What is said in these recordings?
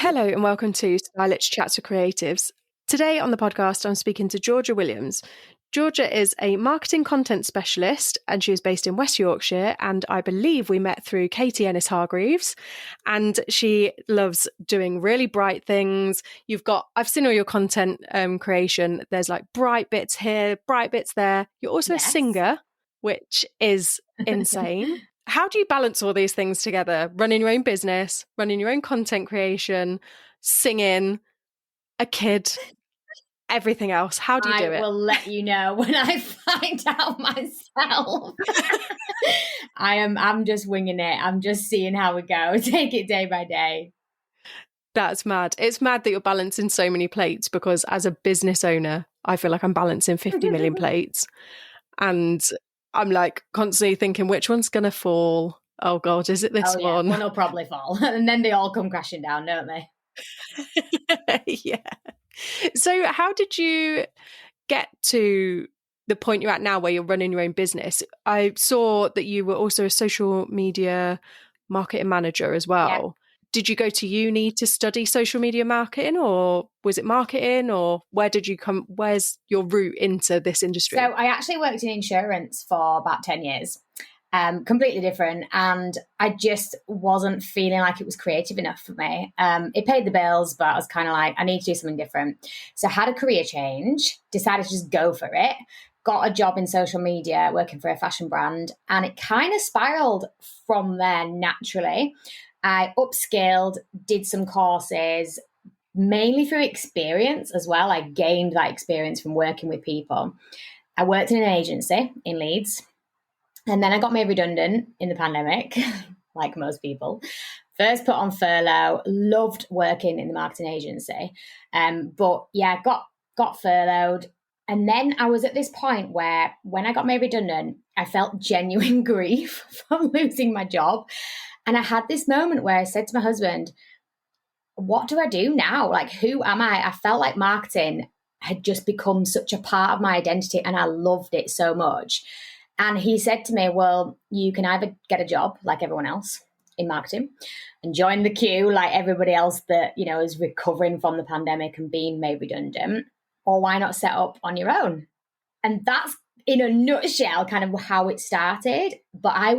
Hello and welcome to Stylish Chats for Creatives. Today on the podcast, I'm speaking to Georgia Williams. Georgia is a marketing content specialist and she is based in West Yorkshire, and I believe we met through Katie Ennis-Hargreaves, and she loves doing really bright things. I've seen all your content creation. There's like bright bits here, bright bits there. You're also a singer, which is insane. How do you balance all these things together? Running your own business, running your own content creation, singing, a kid, everything else. How do you do it? I will let you know when I find out myself. I'm just winging it. I'm just seeing how we go. Take it day by day. That's mad. It's mad that you're balancing so many plates, because as a business owner, I feel like I'm balancing 50 million plates. And I'm like constantly thinking, which one's going to fall? Oh God, is it this one? One will probably fall. And then they all come crashing down, don't they? Yeah. So how did you get to the point you're at now where you're running your own business? I saw that you were also a social media marketing manager as well. Yeah. Did you go to uni to study social media marketing, or was it marketing, or where's your route into this industry? So I actually worked in insurance for about 10 years. Completely different, and I just wasn't feeling like it was creative enough for me. It paid the bills, but I was kind of like, I need to do something different. So I had a career change, decided to just go for it, got a job in social media working for a fashion brand, and it kind of spiraled from there naturally. I upskilled, did some courses, mainly through experience as well. I gained that experience from working with people. I worked in an agency in Leeds. And then I got made redundant in the pandemic, like most people. First put on furlough, loved working in the marketing agency. But yeah, got furloughed. And then I was at this point where when I got made redundant, I felt genuine grief from losing my job. And I had this moment where I said to my husband, what do I do now? Like, who am I? I felt like marketing had just become such a part of my identity and I loved it so much. And he said to me, well, you can either get a job like everyone else in marketing and join the queue like everybody else that, you know, is recovering from the pandemic and being made redundant, or why not set up on your own? And that's in a nutshell kind of how it started. But I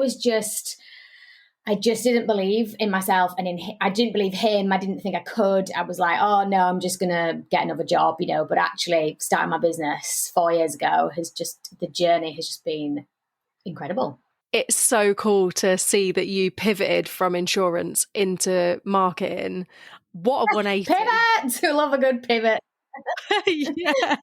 just didn't believe in myself, and I didn't believe him. I didn't think I could. I was like, oh no, I'm just going to get another job, you know. But actually starting my business 4 years ago the journey has just been incredible. It's so cool to see that you pivoted from insurance into marketing. What a 180. Pivot! I love a good pivot. Yeah.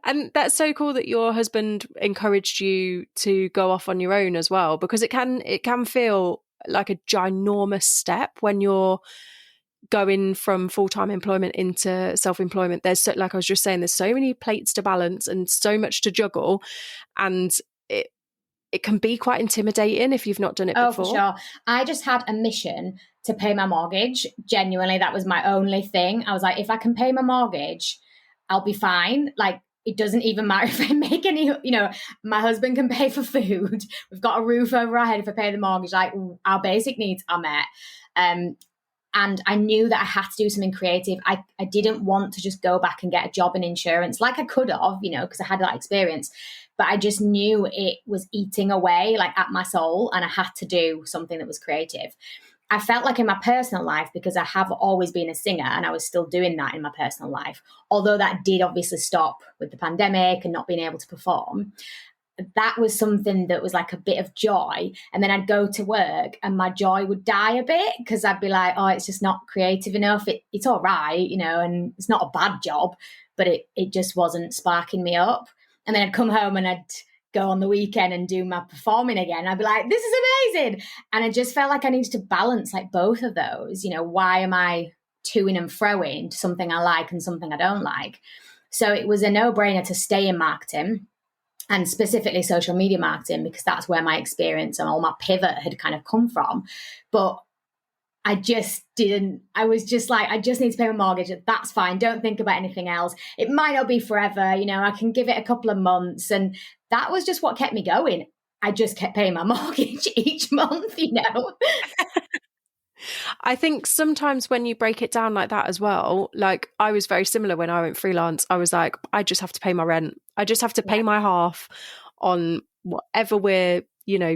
And that's so cool that your husband encouraged you to go off on your own as well, because it can feel like a ginormous step when you're going from full-time employment into self-employment. Like I was just saying, there's so many plates to balance and so much to juggle, and it can be quite intimidating if you've not done it before. Oh, for sure. I just had a mission to pay my mortgage. Genuinely, that was my only thing. I was like, if I can pay my mortgage, I'll be fine. Like, it doesn't even matter if I make any, you know, my husband can pay for food. We've got a roof over our head if I pay the mortgage. Like, our basic needs are met. And I knew that I had to do something creative. I didn't want to just go back and get a job in insurance like I could have, you know, because I had that experience. But I just knew it was eating away like at my soul, and I had to do something that was creative. I felt like in my personal life, because I have always been a singer and I was still doing that in my personal life, although that did obviously stop with the pandemic and not being able to perform, that was something that was like a bit of joy. And then I'd go to work and my joy would die a bit because I'd be like, oh, it's just not creative enough. It's all right, you know, and it's not a bad job, but it just wasn't sparking me up. And then I'd come home and I'd go on the weekend and do my performing again. I'd be like, this is amazing. And I just felt like I needed to balance like both of those. You know, why am I toing and froing to something I like and something I don't like? So it was a no-brainer to stay in marketing, and specifically social media marketing, because that's where my experience and all my pivot had kind of come from. But I just didn't, I was just like, I just need to pay my mortgage. That's fine. Don't think about anything else. It might not be forever. You know, I can give it a couple of months. And that was just what kept me going. I just kept paying my mortgage each month, you know. I think sometimes when you break it down like that as well, like I was very similar when I went freelance. I was like, I just have to pay my rent. I just have to Yeah. pay my half on whatever we're,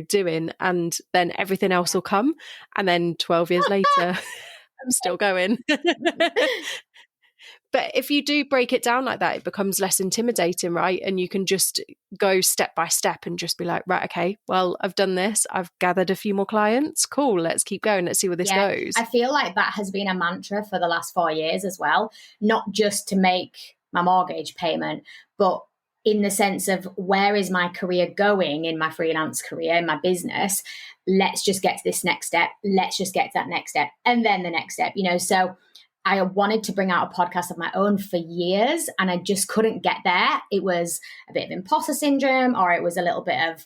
doing, and then everything else will come. And then 12 years later, I'm still going. But if you do break it down like that, it becomes less intimidating, right? And you can just go step by step and just be like, right, okay, well, I've done this. I've gathered a few more clients. Cool. Let's keep going. Let's see where this goes. I feel like that has been a mantra for the last 4 years as well, not just to make my mortgage payment, but in the sense of where is my career going in my freelance career, in my business? Let's just get to this next step. Let's just get to that next step. And then the next step, so I wanted to bring out a podcast of my own for years and I just couldn't get there. It was a bit of imposter syndrome, or it was a little bit of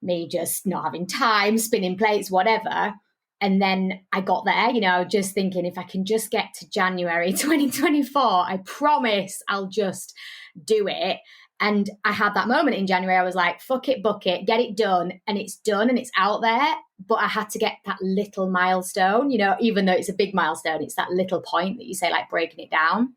me just not having time, spinning plates, whatever. And then I got there, just thinking if I can just get to January 2024, I promise I'll just do it. And I had that moment in January. I was like, fuck it, book it, get it done. And it's done and it's out there. But I had to get that little milestone, even though it's a big milestone, it's that little point that you say, like breaking it down.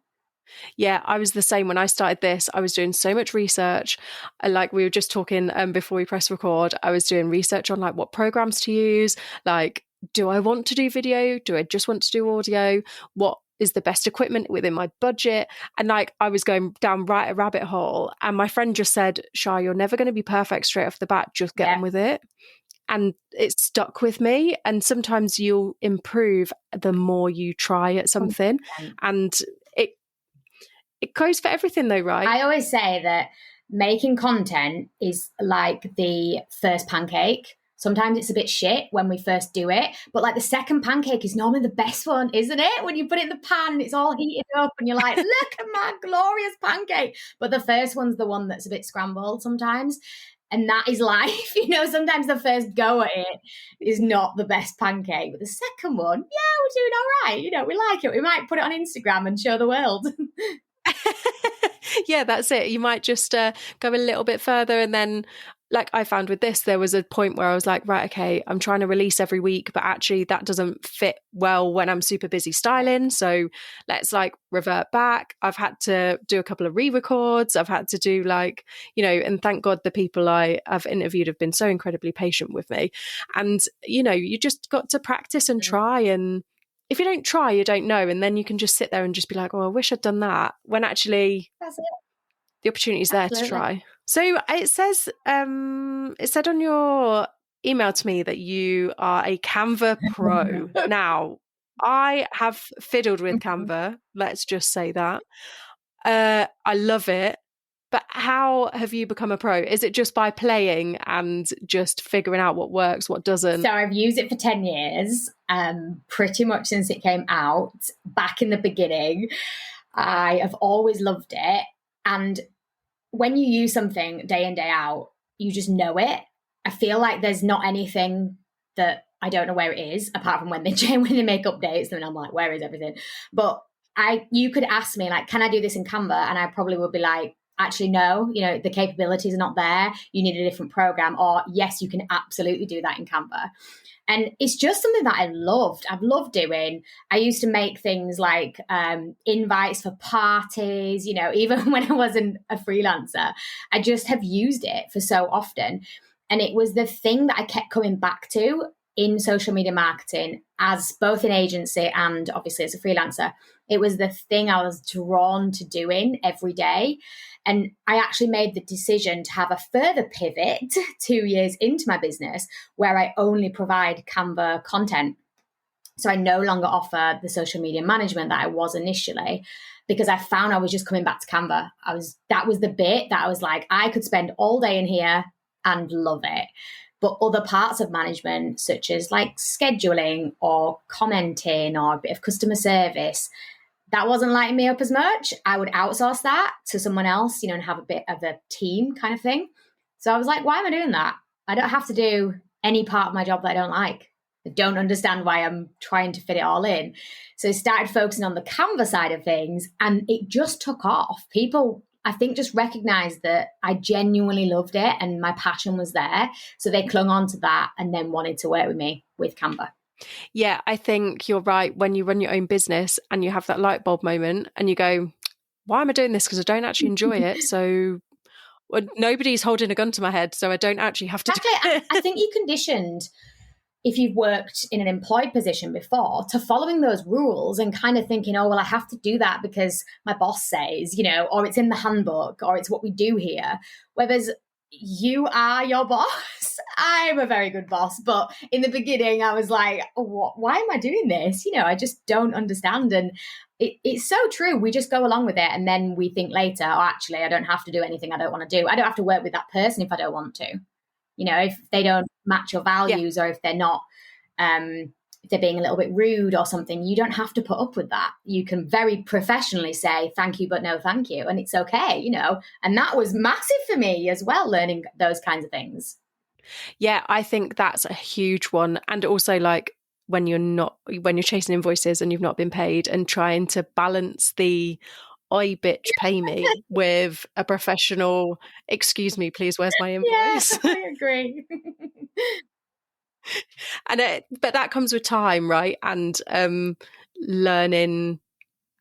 Yeah, I was the same when I started this. I was doing so much research. Like we were just talking before we press record, I was doing research on like what programs to use. Like, do I want to do video? Do I just want to do audio? What is the best equipment within my budget? And like I was going down right a rabbit hole. And my friend just said, Shah, you're never going to be perfect straight off the bat. Just get on with it. And it stuck with me. And sometimes you'll improve the more you try at something. 100%. And it goes for everything though, right? I always say that making content is like the first pancake. Sometimes it's a bit shit when we first do it, but like the second pancake is normally the best one, isn't it? When you put it in the pan and it's all heated up and you're like, look at my glorious pancake. But the first one's the one that's a bit scrambled sometimes. And that is life. Sometimes the first go at it is not the best pancake, but the second one, yeah, we're doing all right. We like it. We might put it on Instagram and show the world. Yeah, that's it. You might just go a little bit further. And then like I found with this, there was a point where I was like, right, okay, I'm trying to release every week, but actually that doesn't fit well when I'm super busy styling. So let's like revert back. I've had to do a couple of re-records. I've had to do like, and thank God the people I've interviewed have been so incredibly patient with me. And, you just got to practice and try. And if you don't try, you don't know. And then you can just sit there and just be like, oh, I wish I'd done that. When actually that's it. The opportunity is there to try. So it says, it said on your email to me that you are a Canva pro. Now, I have fiddled with Canva. Let's just say that. I love it. But how have you become a pro? Is it just by playing and just figuring out what works, what doesn't? So I've used it for 10 years, pretty much since it came out. Back in the beginning, I have always loved it. And when you use something day in, day out, you just know it. I feel like there's not anything that I don't know where it is, apart from when they make updates, then I'm like, where is everything? But you could ask me, like, can I do this in Canva? And I probably would be like, actually, no, the capabilities are not there. You need a different program. Or yes, you can absolutely do that in Canva. And it's just something that I loved. I've loved doing. I used to make things like invites for parties, even when I wasn't a freelancer. I just have used it for so often. And it was the thing that I kept coming back to in social media marketing, as both an agency and obviously as a freelancer. It was the thing I was drawn to doing every day. And I actually made the decision to have a further pivot 2 years into my business where I only provide Canva content. So I no longer offer the social media management that I was initially, because I found I was just coming back to Canva. That was the bit that I was like, I could spend all day in here and love it. But other parts of management, such as like scheduling or commenting or a bit of customer service, that wasn't lighting me up as much. I would outsource that to someone else, and have a bit of a team kind of thing. So I was like, why am I doing that? I don't have to do any part of my job that I don't like. I don't understand why I'm trying to fit it all in. So I started focusing on the Canva side of things, and it just took off. People, I think, just recognized that I genuinely loved it and my passion was there. So they clung on to that and then wanted to work with me with Canva. Yeah, I think you're right. When you run your own business and you have that light bulb moment and you go, why am I doing this? Because I don't actually enjoy it. So well, nobody's holding a gun to my head. So I don't actually have to do Exactly. it. I think you conditioned, if you've worked in an employed position before, to following those rules and kind of thinking, oh, well, I have to do that because my boss says, or it's in the handbook, or it's what we do here. Whereas you are your boss. I'm a very good boss. But in the beginning, I was like, why am I doing this? I just don't understand. And it's so true. We just go along with it. And then we think later, oh, actually, I don't have to do anything I don't want to do. I don't have to work with that person if I don't want to. If they don't match your Yeah. values, or if they're not, if they're being a little bit rude or something, you don't have to put up with that. You can very professionally say thank you, but no thank you. And it's okay, and that was massive for me as well, learning those kinds of things. Yeah, I think that's a huge one. And also like when you're chasing invoices and you've not been paid, and trying to balance the oi bitch pay me with a professional, excuse me, please, where's my invoice? Yeah, I agree. But that comes with time, right? And learning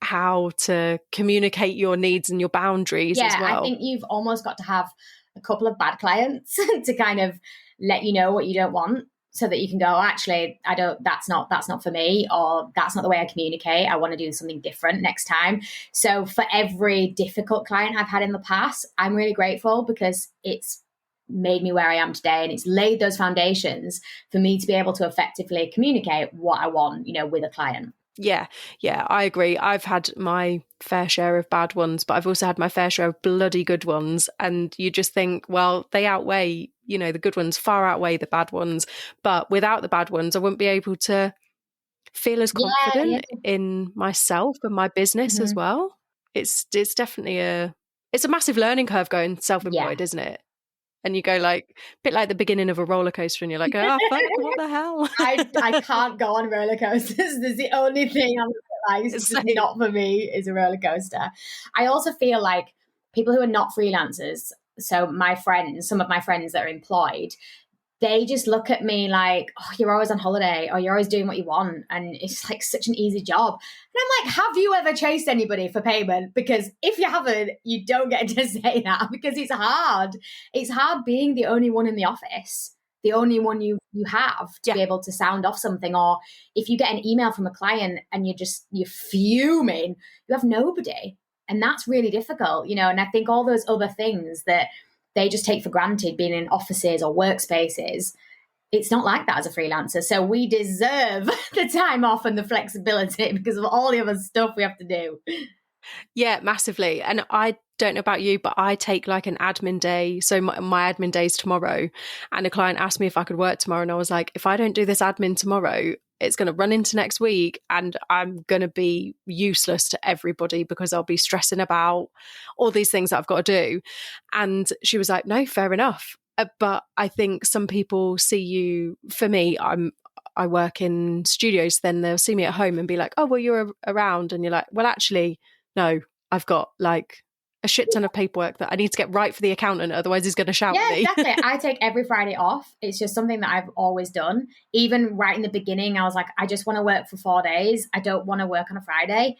how to communicate your needs and your boundaries as well. I think you've almost got to have a couple of bad clients to kind of let you know what you don't want, so that you can go, actually, that's not for me, or that's not the way I communicate. I want to do something different next time. So for every difficult client I've had in the past, I'm really grateful, because it's made me where I am today, and it's laid those foundations for me to be able to effectively communicate what I want, with a client. Yeah, I agree. I've had my fair share of bad ones, but I've also had my fair share of bloody good ones. And you just think, well, they outweigh, the good ones far outweigh the bad ones. But without the bad ones, I wouldn't be able to feel as confident in myself and my business as well. It's definitely it's a massive learning curve going self-employed, isn't it? And you go like, a bit like the beginning of a roller coaster, and you're like, oh, fuck, what the hell? I can't go on roller coasters. That's the only thing I'm like, it's just not for me, is a roller coaster. I also feel like people who are not freelancers, so some of my friends that are employed, they just look at me like, oh, you're always on holiday, or you're always doing what you want, and it's like such an easy job. And I'm like, have you ever chased anybody for payment? Because if you haven't, you don't get to say that, because it's hard. It's hard being the only one in the office, the only one you have to be able to sound off something. Or if you get an email from a client and you're fuming, you have nobody. And that's really difficult, and I think all those other things that they just take for granted, being in offices or workspaces, it's not like that as a freelancer. So we deserve the time off and the flexibility because of all the other stuff we have to do. Yeah, massively. And I don't know about you, but I take like an admin day. So my admin day is tomorrow, and a client asked me if I could work tomorrow. And I was like, if I don't do this admin tomorrow, it's going to run into next week, and I'm going to be useless to everybody because I'll be stressing about all these things that I've got to do. And she was like, no, fair enough. But I think some people see you, for me, I work in studios, then they'll see me at home and be like, oh, well, you're around. And you're like, well, actually, no, I've got like a shit ton of paperwork that I need to get right for the accountant. Otherwise he's going to shout at me. Yeah, exactly. I take every Friday off. It's just something that I've always done. Even right in the beginning, I was like, I just want to work for 4 days. I don't want to work on a Friday.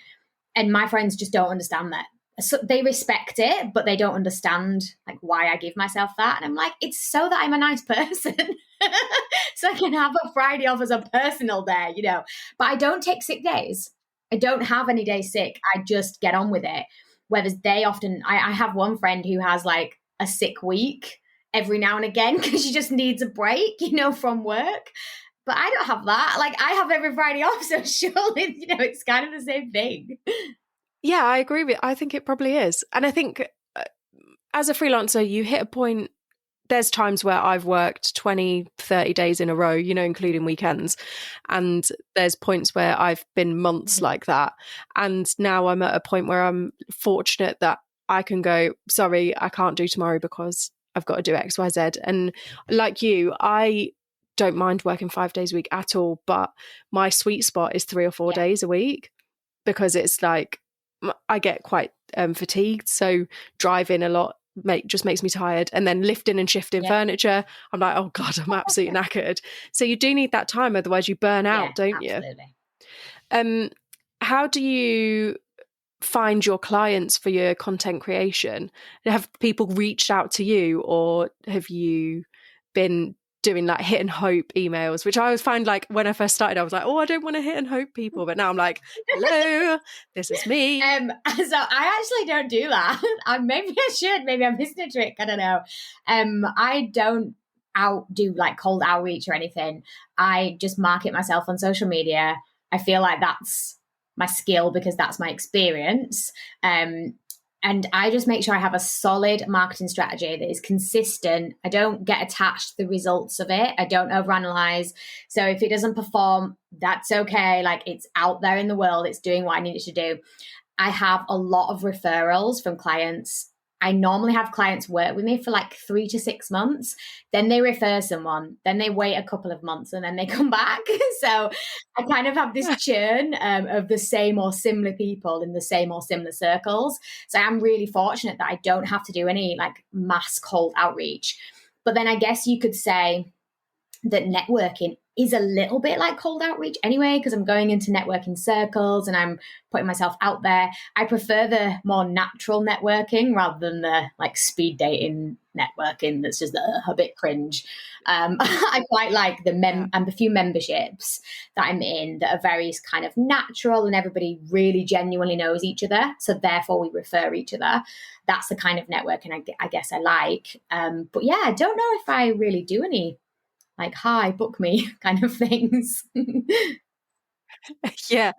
And my friends just don't understand that. So they respect it, but they don't understand like why I give myself that. And I'm like, it's so that I'm a nice person. So I can have a Friday off as a personal day, But I don't take sick days. I don't have any days sick. I just get on with it. Whereas they often, I have one friend who has like a sick week every now and again because she just needs a break, from work. But I don't have that. Like I have every Friday off. So surely, it's kind of the same thing. Yeah, I agree with. I think it probably is. And I think as a freelancer, you hit a point, there's times where I've worked 20, 30 days in a row, including weekends. And there's points where I've been months like that. And now I'm at a point where I'm fortunate that I can go, sorry, I can't do tomorrow because I've got to do X, Y, Z. And like you, I don't mind working 5 days a week at all. But my sweet spot is 3 or 4 days a week, because it's like, I get quite fatigued. So driving a lot just makes me tired. And then lifting and shifting furniture, I'm like, oh God, I'm absolutely knackered. So you do need that time, otherwise you burn out, don't absolutely. you? How do you find your clients for your content creation? Have people reached out to you, or have you been doing like hit and hope emails, which I always find, like when I first started I was like, oh, I don't want to hit and hope people, but now I'm like, hello, this is me. So I actually don't do that. Maybe I should. Maybe I'm missing a trick. I don't know. I don't do like cold outreach or anything. I just market myself on social media. I feel like that's my skill because that's my experience. And I just make sure I have a solid marketing strategy that is consistent. I don't get attached to the results of it. I don't overanalyze. So if it doesn't perform, that's okay. Like, it's out there in the world. It's doing what I need it to do. I have a lot of referrals from clients. I normally have clients work with me for like 3 to 6 months. Then they refer someone. Then they wait a couple of months and then they come back. So I kind of have this churn of the same or similar people in the same or similar circles. So I'm really fortunate that I don't have to do any like mass cold outreach. But then I guess you could say that networking is a little bit like cold outreach anyway, because I'm going into networking circles and I'm putting myself out there. I prefer the more natural networking rather than the like speed dating networking that's just a bit cringe. I quite like the few memberships that I'm in that are very kind of natural and everybody really genuinely knows each other. So therefore we refer each other. That's the kind of networking I guess I like. But yeah, I don't know if I really do any like, hi, book me kind of things. Yeah,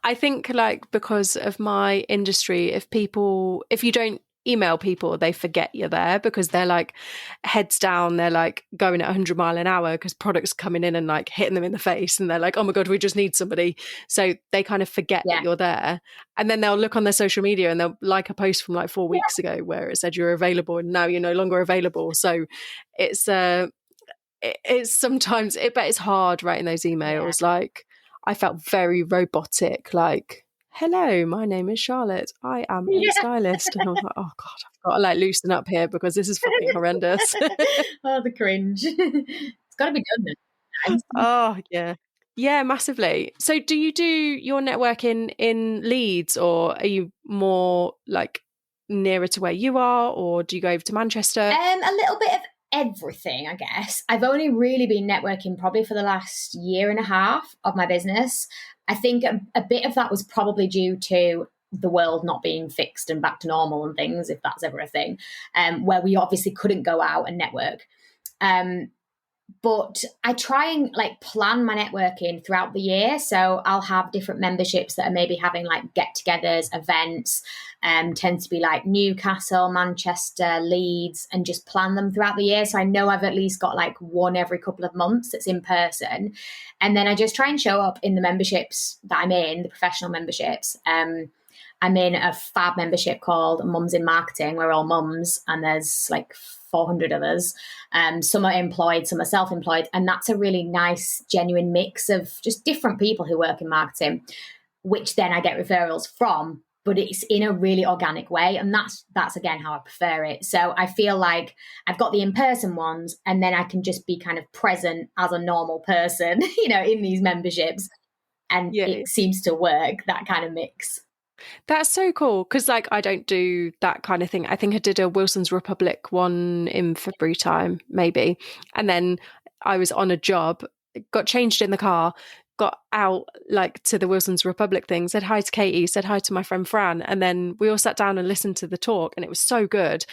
I think like because of my industry, if you don't email people, they forget you're there because they're like heads down, they're like going at 100 mile an hour because products coming in and like hitting them in the face and they're like, oh my God, we just need somebody. So they kind of forget that you're there. And then they'll look on their social media and they'll like a post from like 4 weeks ago where it said you're available and now you're no longer available. So it's sometimes but it's hard writing those emails. Like I felt very robotic, like, hello, my name is Charlotte, I am a stylist, and I was like, oh God, I've got to like loosen up here because this is fucking horrendous. Oh, the cringe. It's got to be done. Oh yeah, massively. So do you do your networking in Leeds, or are you more like nearer to where you are, or do you go over to Manchester? A little bit of everything, I guess. I've only really been networking probably for the last year and a half of my business. I think a bit of that was probably due to the world not being fixed and back to normal and things, if that's ever a thing, where we obviously couldn't go out and network. But I try and like plan my networking throughout the year. So I'll have different memberships that are maybe having like get-togethers, events, tend to be like Newcastle, Manchester, Leeds, and just plan them throughout the year. So I know I've at least got like one every couple of months that's in person. And then I just try and show up in the memberships that I'm in, the professional memberships. I'm in a fab membership called Mums in Marketing. We're all mums, and there's like 400 of us. Some are employed, some are self-employed. And that's a really nice, genuine mix of just different people who work in marketing, which then I get referrals from, but it's in a really organic way. And that's again, how I prefer it. So I feel like I've got the in-person ones, and then I can just be kind of present as a normal person, in these memberships. And it seems to work, that kind of mix. That's so cool, because like I don't do that kind of thing. I think I did a Wilson's Republic one in February time, maybe. And then I was on a job, got changed in the car, got out like to the Wilson's Republic thing, said hi to Katie, said hi to my friend Fran. And then we all sat down and listened to the talk, and it was so good.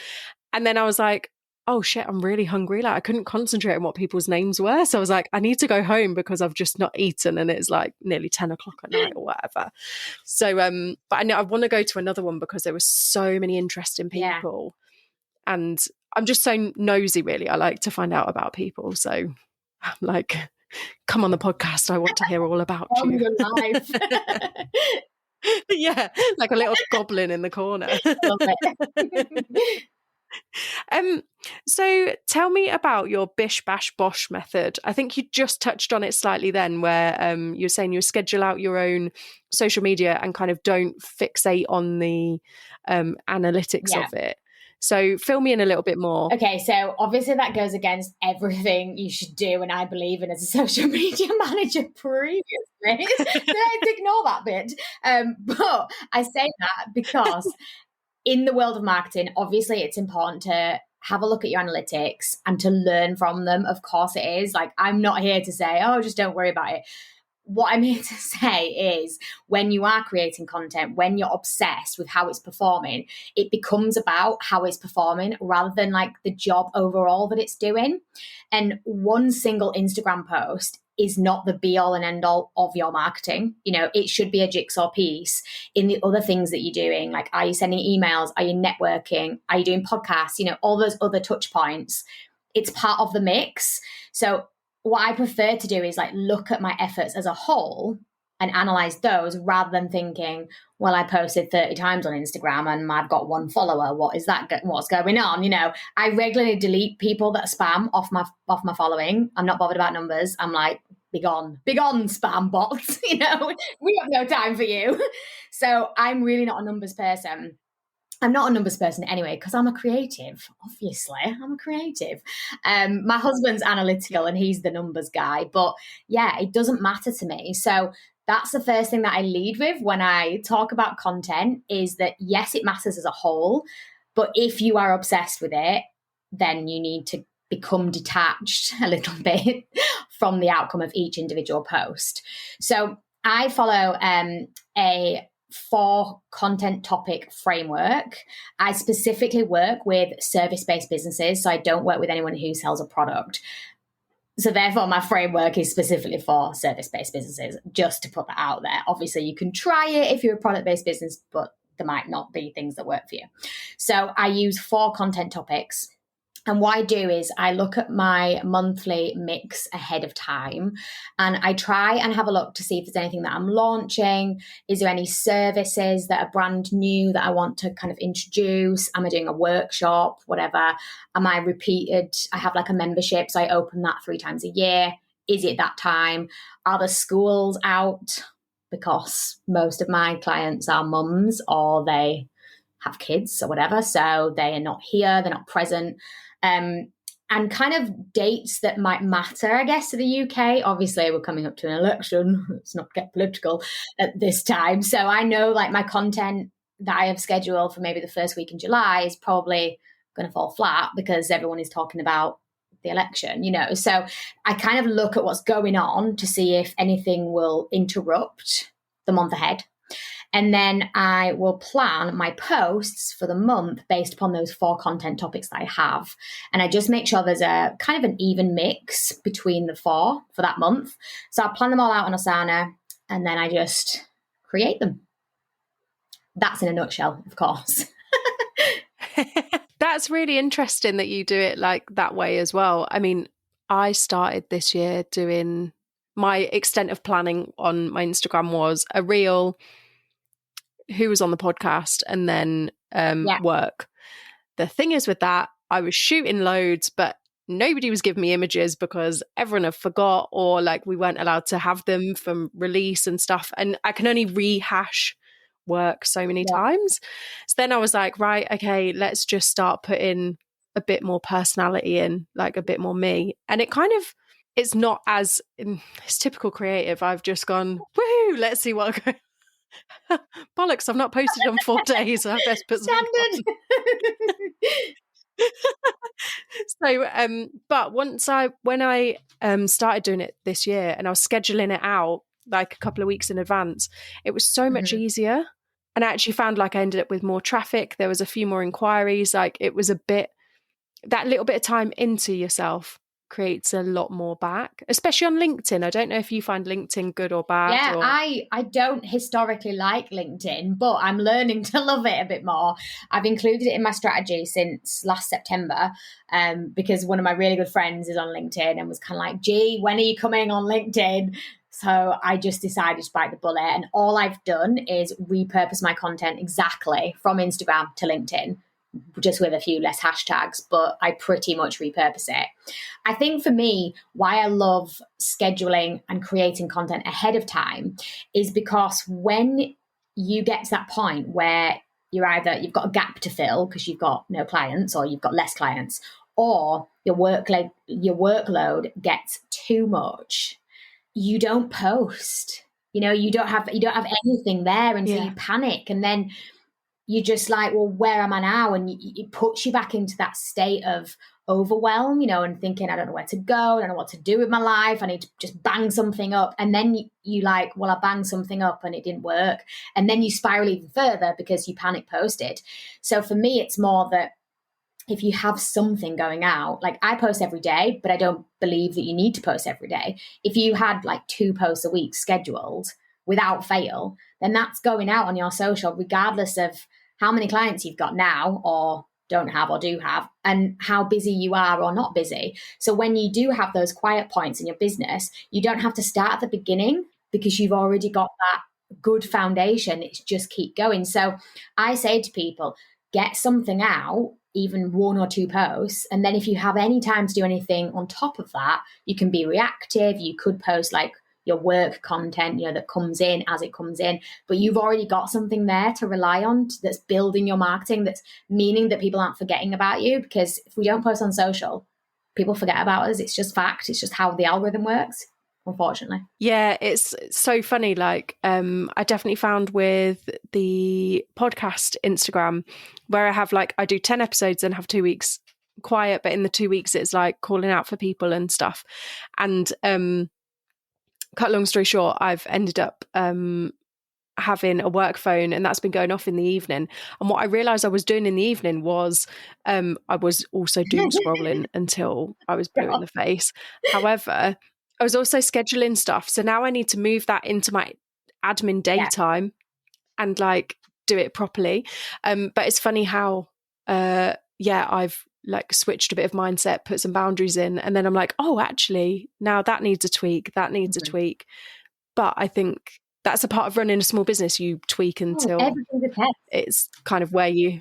And then I was like, oh shit, I'm really hungry. Like I couldn't concentrate on what people's names were. So I was like, I need to go home because I've just not eaten and it's like nearly 10 o'clock at night or whatever. So, but I know I want to go to another one because there were so many interesting people. Yeah. And I'm just so nosy, really. I like to find out about people. So I'm like, come on the podcast. I want to hear all about you. Your life. Yeah, like a little goblin in the corner. Love it. So tell me about your Bish Bash Bosh method. I think you just touched on it slightly then, where you're saying you schedule out your own social media and kind of don't fixate on the analytics of it. So fill me in a little bit more. Okay, so obviously that goes against everything you should do and I believe in as a social media manager previously. So let's ignore that bit. But I say that because in the world of marketing, obviously it's important to have a look at your analytics and to learn from them. Of course it is. Like, I'm not here to say, oh, just don't worry about it. What I'm here to say is when you are creating content, when you're obsessed with how it's performing, it becomes about how it's performing rather than like the job overall that it's doing. And one single Instagram post is not the be all and end all of your marketing. You know, it should be a jigsaw piece in the other things that you're doing. Like, are you sending emails? Are you networking? Are you doing podcasts? You know, all those other touch points. It's part of the mix. So what I prefer to do is like look at my efforts as a whole and analyze those rather than thinking, well, I posted 30 times on Instagram and I've got 1 follower. What is that? What's going on? You know, I regularly delete people that spam off my following. I'm not bothered about numbers. I'm like, be gone, spam bots. You know, we have no time for you. So I'm really not a numbers person. I'm not a numbers person anyway, because I'm a creative. Obviously, I'm a creative. My husband's analytical and he's the numbers guy. But yeah, it doesn't matter to me. So that's the first thing that I lead with when I talk about content is that, yes, it matters as a whole. But if you are obsessed with it, then you need to become detached a little bit from the outcome of each individual post. So I follow a 4 content topic framework. I specifically work with service-based businesses, so I don't work with anyone who sells a product. So therefore, my framework is specifically for service-based businesses, just to put that out there. Obviously, you can try it if you're a product-based business, but there might not be things that work for you. So I use 4 content topics. And what I do is I look at my monthly mix ahead of time and I try and have a look to see if there's anything that I'm launching. Is there any services that are brand new that I want to kind of introduce? Am I doing a workshop, whatever? Am I repeated? I have like a membership, so I open that 3 times a year. Is it that time? Are the schools out? Because most of my clients are mums or they have kids or whatever. So they are not here, they're not present. And kind of dates that might matter, I guess, to the UK. Obviously, we're coming up to an election. Let's not get political at this time. So I know like my content that I have scheduled for maybe the first week in July is probably going to fall flat because everyone is talking about the election, you know. So I kind of look at what's going on to see if anything will interrupt the month ahead. And then I will plan my posts for the month based upon those 4 content topics that I have. And I just make sure there's a kind of an even mix between the 4 for that month. So I'll plan them all out on Asana and then I just create them. That's in a nutshell, of course. That's really interesting that you do it like that way as well. I mean, I started this year doing my extent of planning on my Instagram was a reel, who was on the podcast, and then work. The thing is with that, I was shooting loads, but nobody was giving me images because everyone had forgot or like we weren't allowed to have them from release and stuff. And I can only rehash work so many times. So then I was like, right, okay, let's just start putting a bit more personality in, like a bit more me. And it kind of, it's not as, it's typical creative. I've just gone, woohoo, let's see what I go. Bollocks, I've not posted on 4 days. I best put something on. So, but when I started doing it this year and I was scheduling it out like a couple of weeks in advance, it was so much easier. And I actually found like I ended up with more traffic. There was a few more inquiries. Like it was that little bit of time into yourself creates a lot more back, especially on LinkedIn. I don't know if you find LinkedIn good or bad. Yeah, I don't historically like LinkedIn, but I'm learning to love it a bit more. I've included it in my strategy since last September because one of my really good friends is on LinkedIn and was kind of like, gee, when are you coming on LinkedIn? So I just decided to bite the bullet. And all I've done is repurpose my content exactly from Instagram to LinkedIn, just with a few less hashtags, but I pretty much repurpose it. I think for me, why I love scheduling and creating content ahead of time is because when you get to that point where you've got a gap to fill because you've got no clients or you've got less clients, or your workload gets too much, you don't post. You don't have anything there, and so you panic, and then you're just like, well, where am I now? And it puts you back into that state of overwhelm, and thinking, I don't know where to go, I don't know what to do with my life, I need to just bang something up. And then you like, well, I banged something up and it didn't work. And then you spiral even further because you panic posted. So for me, it's more that if you have something going out, like I post every day, but I don't believe that you need to post every day. If you had like 2 posts a week scheduled without fail, then that's going out on your social, regardless of how many clients you've got now or don't have or do have, and how busy you are or not busy. So when you do have those quiet points in your business, you don't have to start at the beginning because you've already got that good foundation. It's just keep going. So I say to people, get something out, even 1 or 2 posts. And then if you have any time to do anything on top of that, you can be reactive. You could post like your work content, that comes in as it comes in, but you've already got something there to rely on that's building your marketing, that's meaning that people aren't forgetting about you. Because if we don't post on social, people forget about us. It's just fact. It's just how the algorithm works, unfortunately. Yeah, it's so funny. Like, I definitely found with the podcast Instagram, where I do 10 episodes and have 2 weeks quiet, but in the 2 weeks it's like calling out for people and stuff. And cut a long story short, I've ended up having a work phone, and that's been going off in the evening. And what I realized I was doing in the evening was I was also doom scrolling until I was blue in the face. However, I was also scheduling stuff. So now I need to move that into my admin daytime and like do it properly. But it's funny how, I've like switched a bit of mindset, put some boundaries in, and then I'm like, oh, actually, now that needs a tweak. That needs a tweak. But I think that's a part of running a small business. You tweak until it's kind of where you...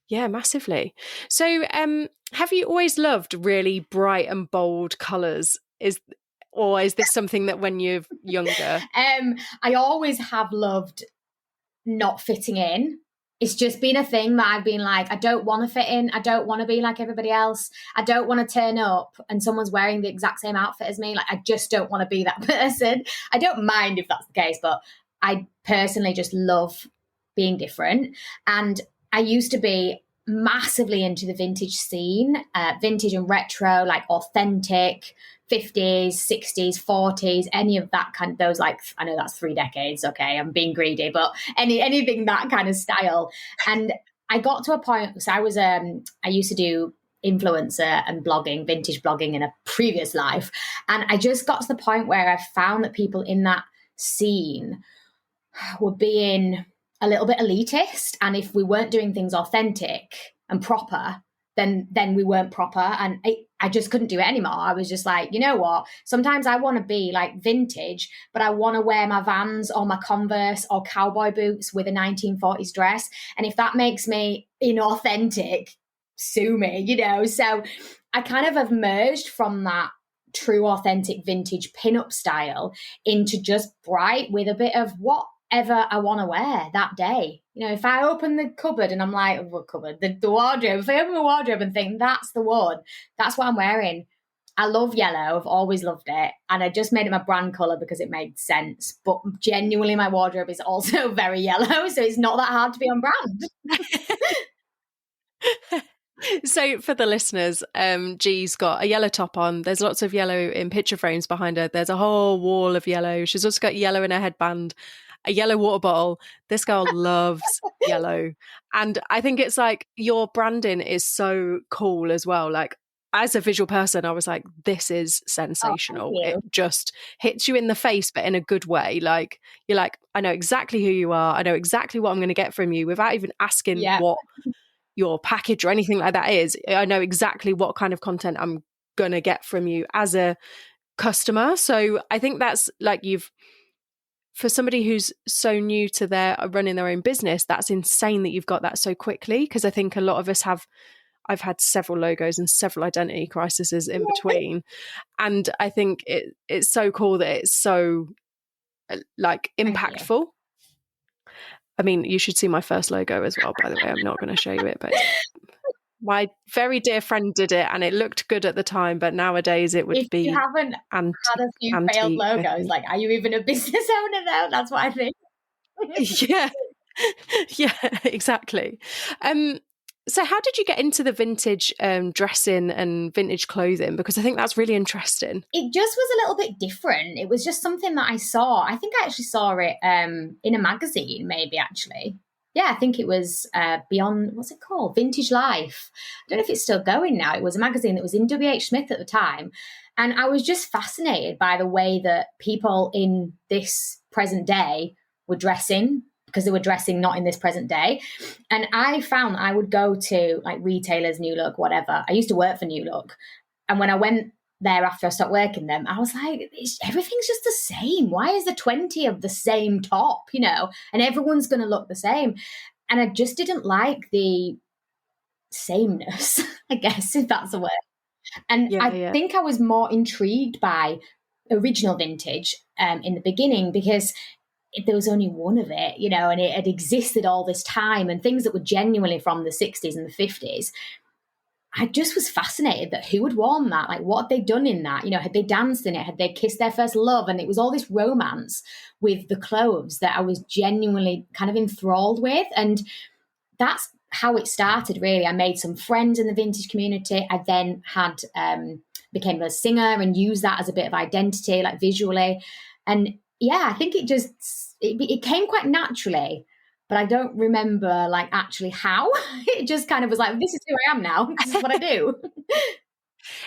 Yeah, massively. So have you always loved really bright and bold colours? Or is this something that when you're younger? I always have loved not fitting in. It's just been a thing that I've been like, I don't want to fit in. I don't want to be like everybody else. I don't want to turn up and someone's wearing the exact same outfit as me. Like, I just don't want to be that person. I don't mind if that's the case, but I personally just love being different. And I used to be massively into the vintage scene, vintage and retro, like authentic, 50s, 60s, 40s, any of that kind of those, like, I know that's 3 decades. Okay. I'm being greedy, but anything that kind of style. And I got to a point, so I used to do influencer and blogging, vintage blogging in a previous life. And I just got to the point where I found that people in that scene were being a little bit elitist. And if we weren't doing things authentic and proper, then we weren't proper. And I just couldn't do it anymore. I was just like, you know what? Sometimes I want to be like vintage, but I want to wear my Vans or my Converse or cowboy boots with a 1940s dress. And if that makes me inauthentic, sue me, So I kind of have merged from that true authentic vintage pinup style into just bright with a bit of whatever I want to wear that day. If I open the cupboard and I'm like, what cupboard? The wardrobe. If I open the wardrobe and think that's the one, that's what I'm wearing. I love yellow. I've always loved it. And I just made it my brand colour because it made sense. But genuinely, my wardrobe is also very yellow. So it's not that hard to be on brand. So for the listeners, G's got a yellow top on. There's lots of yellow in picture frames behind her. There's a whole wall of yellow. She's also got yellow in her headband, a yellow water bottle. This girl loves yellow. And I think it's like your branding is so cool as well. Like, as a visual person, I was like, this is sensational. Oh, it just hits you in the face, but in a good way. Like, you're like, I know exactly who you are. I know exactly what I'm going to get from you without even asking what your package or anything like that is. I know exactly what kind of content I'm going to get from you as a customer. So I think that's like for somebody who's so new to running their own business, that's insane that you've got that so quickly. Because I think a lot of us I've had several logos and several identity crises in between. And I think it's so cool that it's so like impactful. I mean, you should see my first logo as well, by the way. I'm not going to show you it, but my very dear friend did it and it looked good at the time, but nowadays it would If be you haven't had a few failed antique, logos, like, are you even a business owner now? That's what I think. Yeah. Yeah, exactly. So how did you get into the vintage dressing and vintage clothing? Because I think that's really interesting. It just was a little bit different. It was just something that I saw. I think I actually saw it in a magazine, maybe actually. Yeah, I think it was Beyond, what's it called? Vintage Life. I don't know if it's still going now. It was a magazine that was in WH Smith at the time. And I was just fascinated by the way that people in this present day were dressing, because they were dressing not in this present day. And I found that I would go to like retailers, New Look, whatever. I used to work for New Look. And when I went there after I stopped working them, I was like, everything's just the same. Why is there 20 of the same top, and everyone's going to look the same? And I just didn't like the sameness, I guess, if that's a word. And I think I was more intrigued by original vintage in the beginning because there was only one of it, and it had existed all this time, and things that were genuinely from the 60s and the 50s. I just was fascinated that who had worn that? Like, what had they done in that? Had they danced in it? Had they kissed their first love? And it was all this romance with the clothes that I was genuinely kind of enthralled with. And that's how it started, really. I made some friends in the vintage community. I then became a singer and used that as a bit of identity, like visually. And yeah, I think it came quite naturally. But I don't remember like actually how. It just kind of was like, this is who I am now. This is what I do.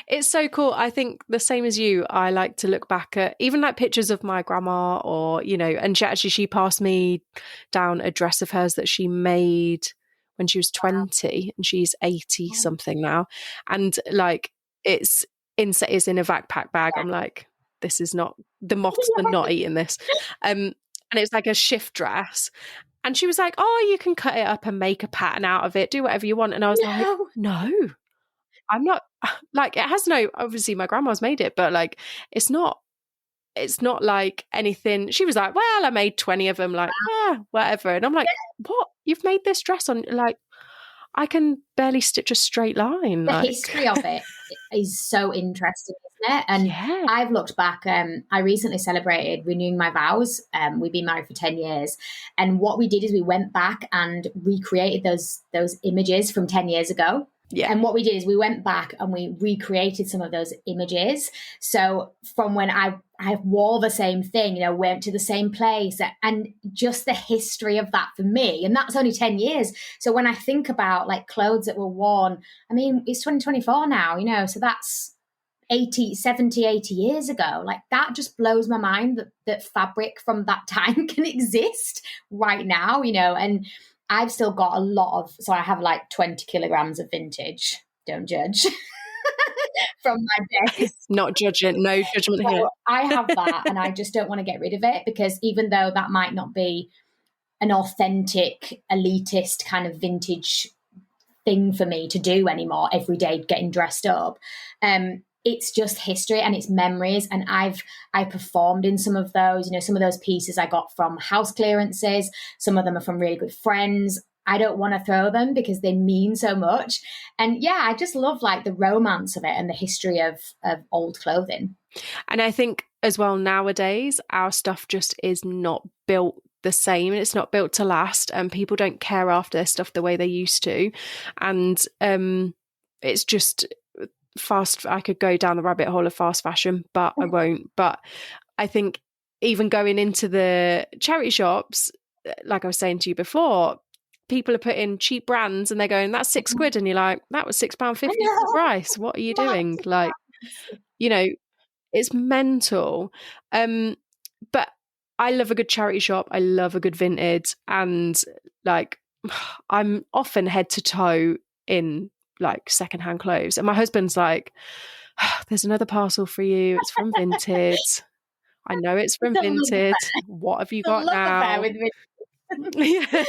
It's so cool. I think the same as you, I like to look back at even like pictures of my grandma or, and she passed me down a dress of hers that she made when she was 20 and she's 80 something now. And like, it's in a backpack bag. I'm like, this is not, the moths are not eating this. And it's like a shift dress. And she was like, oh, you can cut it up and make a pattern out of it, do whatever you want. And I was like, no, I'm not, like, it has no, obviously my grandma's made it, but like, it's not like anything. She was like, well, I made 20 of them, like, whatever. And I'm like, what? You've made this dress on, like, I can barely stitch a straight line. The history of it is so interesting, isn't it? And I've looked back. I recently celebrated renewing my vows. We've been married for 10 years. And what we did is we went back and recreated those images from 10 years ago. Yeah. And what we did is we went back and we recreated some of those images. So from when I wore the same thing, went to the same place, and just the history of that for me. And that's only 10 years. So when I think about like clothes that were worn, I mean, it's 2024 now, so that's 70, 80 years ago. Like that just blows my mind that fabric from that time can exist right now, and I've still got a lot so I have like 20 kilograms of vintage. Don't judge. From my days. Not judging, no judgment here. I have that and I just don't want to get rid of it because even though that might not be an authentic, elitist kind of vintage thing for me to do anymore every day, getting dressed up, it's just history and it's memories. And I performed in some of those, some of those pieces I got from house clearances. Some of them are from really good friends. I don't want to throw them because they mean so much. And yeah, I just love like the romance of it and the history of old clothing. And I think as well, nowadays, our stuff just is not built the same. It's not built to last and people don't care after their stuff the way they used to. And it's just fast. I could go down the rabbit hole of fast fashion, but I won't. But I think even going into the charity shops, like I was saying to you before, people are putting cheap brands and they're going, that's £6. And you're like, that was £6.50 the price. What are you doing? Like, it's mental. But I love a good charity shop. I love a good vintage. And like, I'm often head to toe in like secondhand clothes. And my husband's like, there's another parcel for you. It's from vintage. I know it's from vintage. What have you got now? Yeah.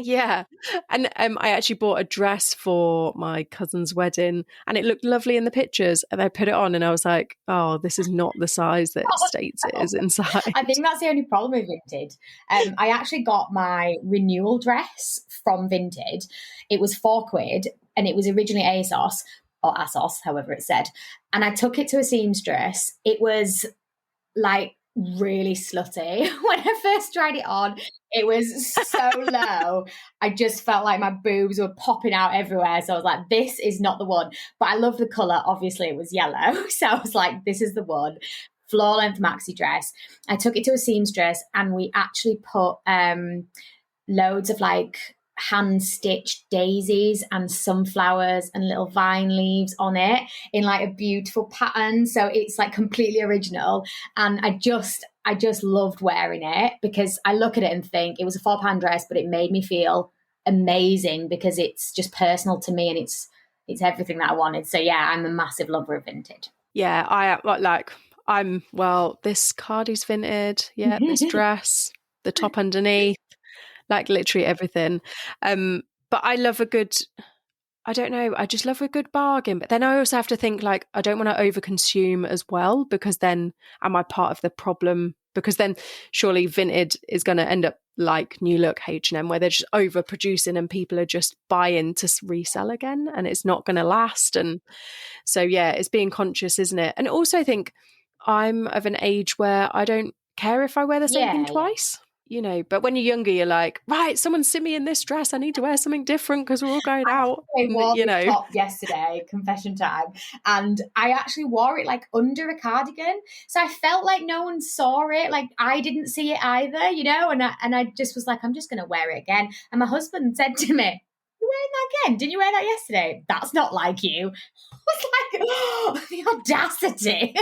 Yeah. And I actually bought a dress for my cousin's wedding and it looked lovely in the pictures. And I put it on and I was like, oh, this is not the size that it states it is inside. I think that's the only problem with Vinted. I actually got my renewal dress from Vinted. It was £4 and it was originally ASOS or ASOS, however it's said. And I took it to a seamstress. It was like really slutty. When I first tried it on, it was so low. I just felt like my boobs were popping out everywhere. So I was like, this is not the one. But I love the colour. Obviously, it was yellow. So I was like, this is the one. Floor length maxi dress. I took it to a seamstress and we actually put loads of like hand stitched daisies and sunflowers and little vine leaves on it in like a beautiful pattern. So it's like completely original. And I just loved wearing it because I look at it and think it was a £4 dress, but it made me feel amazing because it's just personal to me and it's everything that I wanted. So yeah, I'm a massive lover of Vinted. Yeah, this cardie's Vinted. Yeah, this dress, the top underneath, like literally everything. But I love I don't know, I just love a good bargain. But then I also have to think like, I don't want to overconsume as well, because then am I part of the problem? Because then surely Vinted is going to end up like New Look, H&M, where they're just overproducing and people are just buying to resell again and it's not going to last. And so, yeah, it's being conscious, isn't it? And also I think I'm of an age where I don't care if I wear the same thing twice. You know, but when you're younger, you're like, right, someone see me in this dress. I need to wear something different because we're all going out. I wore this top yesterday, confession time, and I actually wore it like under a cardigan. So I felt like no one saw it. Like I didn't see it either, you know, and I just was like, I'm just going to wear it again. And my husband said to me, you're wearing that again? Didn't you wear that yesterday? That's not like you. I was like, oh, the audacity.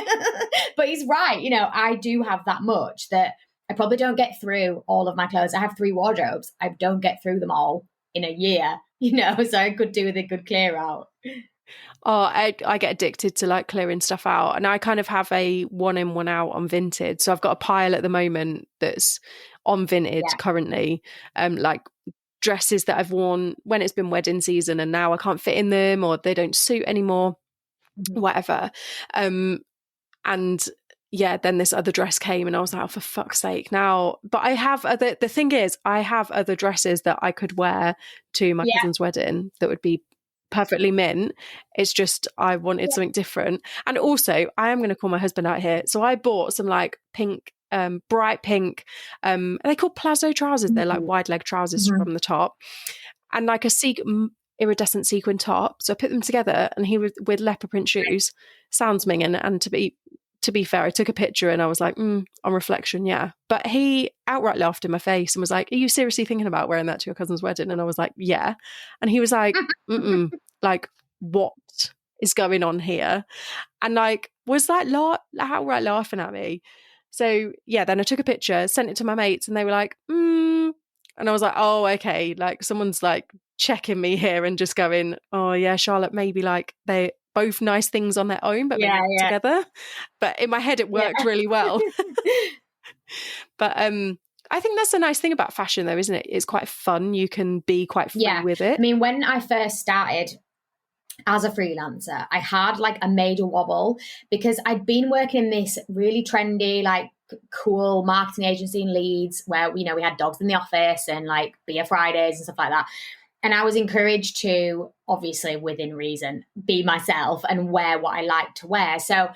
But he's right. You know, I do have that much that I probably don't get through all of my clothes. I have 3 wardrobes. I don't get through them all in a year, you know, so I could do with a good clear out. Oh, I get addicted to like clearing stuff out. And I kind of have a one in, one out on Vinted. So I've got a pile at the moment that's on Vinted currently, like dresses that I've worn when it's been wedding season and now I can't fit in them or they don't suit anymore, whatever. And yeah, then this other dress came and I was like, oh, for fuck's sake now. But I have the thing is, I have other dresses that I could wear to my cousin's wedding that would be perfectly mint. It's just, I wanted something different. And also I am going to call my husband out here. So I bought some like pink, bright pink, they call plazo trousers. They're like wide leg trousers from the top and like a iridescent sequin top. So I put them together and he was with leopard print shoes, sounds minging. And to be fair, I took a picture and I was like, on reflection, yeah. But he outright laughed in my face and was like, are you seriously thinking about wearing that to your cousin's wedding? And I was like, yeah. And he was like, like, what is going on here? And like, was that outright laughing at me? So yeah, then I took a picture, sent it to my mates and they were like, and I was like, oh, okay. Like someone's like checking me here and just going, oh yeah, Charlotte, maybe like they both nice things on their own, but maybe together. But in my head, it worked really well. But I think that's a nice thing about fashion, though, isn't it? It's quite fun. You can be quite free with it. I mean, when I first started as a freelancer, I had like a major wobble because I'd been working in this really trendy, like cool marketing agency in Leeds where, you know, we had dogs in the office and like beer Fridays and stuff like that. And I was encouraged to, obviously within reason, be myself and wear what I like to wear. So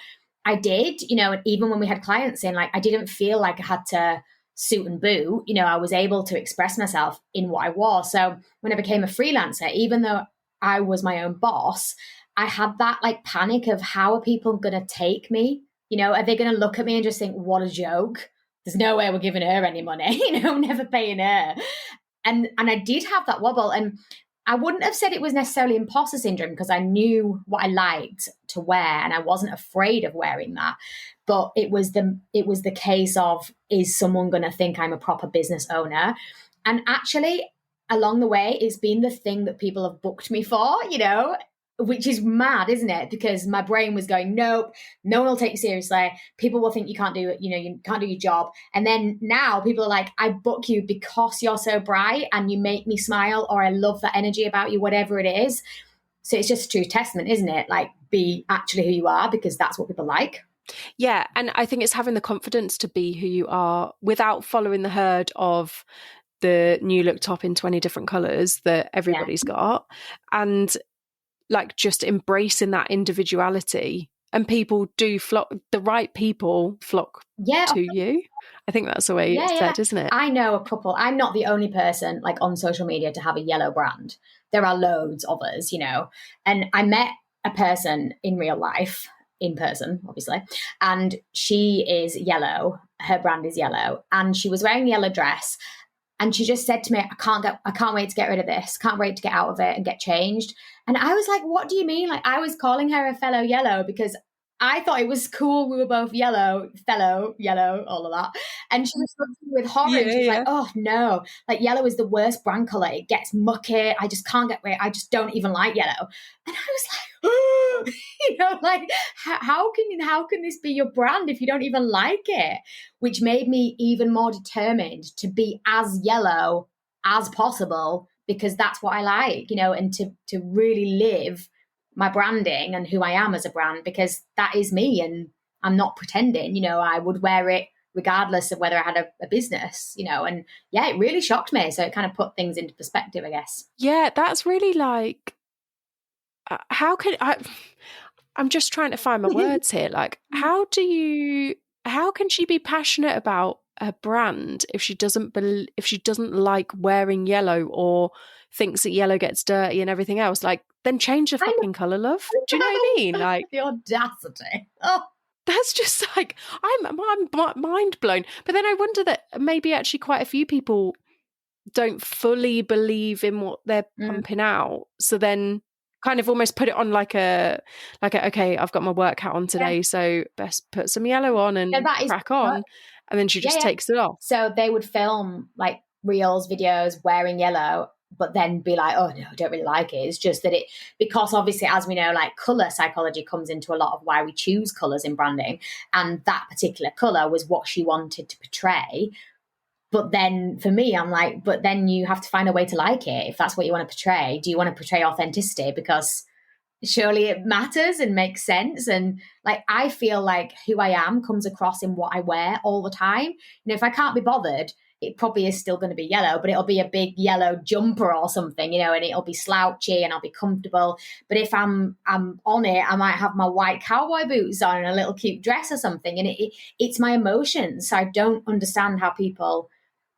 I did, you know, and even when we had clients in, like, I didn't feel like I had to suit and boot. You know, I was able to express myself in what I wore. So when I became a freelancer, even though I was my own boss, I had that like panic of how are people going to take me? You know, are they going to look at me and just think, what a joke? There's no way we're giving her any money, you know, never paying her. And I did have that wobble, and I wouldn't have said it was necessarily imposter syndrome because I knew what I liked to wear and I wasn't afraid of wearing that. But it was the case of, is someone going to think I'm a proper business owner? And actually, along the way, it's been the thing that people have booked me for, you know, which is mad, isn't it? Because my brain was going, nope, no one will take you seriously. People will think you can't do it, you can't do your job. And then now people are like, I book you because you're so bright and you make me smile, or I love that energy about you, whatever it is. So it's just a true testament, isn't it? Like, be actually who you are, because that's what people like. Yeah. And I think it's having the confidence to be who you are without following the herd of the new look top in 20 different colours that everybody's got. And like just embracing that individuality, and people do flock, the right people flock to you. I think that's the way it's said, isn't it? I know a couple. I'm not the only person like on social media to have a yellow brand. There are loads of us, and I met a person in real life, in person, obviously, and she is yellow. Her brand is yellow, and she was wearing the yellow dress. And she just said to me, I can't wait to get rid of this. Can't wait to get out of it and get changed. And I was like, what do you mean? Like, I was calling her a fellow yellow because I thought it was cool. We were both yellow, fellow, yellow, all of that. And she was looking with horror. And she was like, oh no, like yellow is the worst brand color. It gets mucky. I just can't get rid. I just don't even like yellow. And I was like, oh, like how can this be your brand if you don't even like it? Which made me even more determined to be as yellow as possible, because that's what I like, and to really live my branding and who I am as a brand, because that is me and I'm not pretending. I would wear it regardless of whether I had a business, and yeah, it really shocked me. So it kind of put things into perspective, I guess. Yeah, that's really like, how can I'm just trying to find my words here. Like, how can she be passionate about her brand if she doesn't like wearing yellow, or thinks that yellow gets dirty and everything else? Like, then change the fucking colour, love. Do you know what I mean? Like, the audacity. Oh. That's just like, I'm mind blown. But then I wonder that maybe actually quite a few people don't fully believe in what they're pumping out. So then kind of almost put it on like a okay, I've got my work hat on today, so best put some yellow on and crack on. And then she just takes it off. So they would film like reels, videos wearing yellow, but then be like, oh no, I don't really like it. It's just that because obviously, as we know, like color psychology comes into a lot of why we choose colors in branding. And that particular color was what she wanted to portray. But then for me, I'm like, but then you have to find a way to like it. If that's what you want to portray, do you want to portray authenticity? Because surely it matters and makes sense. And like, I feel like who I am comes across in what I wear all the time. If I can't be bothered, it probably is still going to be yellow, but it'll be a big yellow jumper or something, and it'll be slouchy and I'll be comfortable. But if I'm on it, I might have my white cowboy boots on and a little cute dress or something. And it's my emotions. So I don't understand how people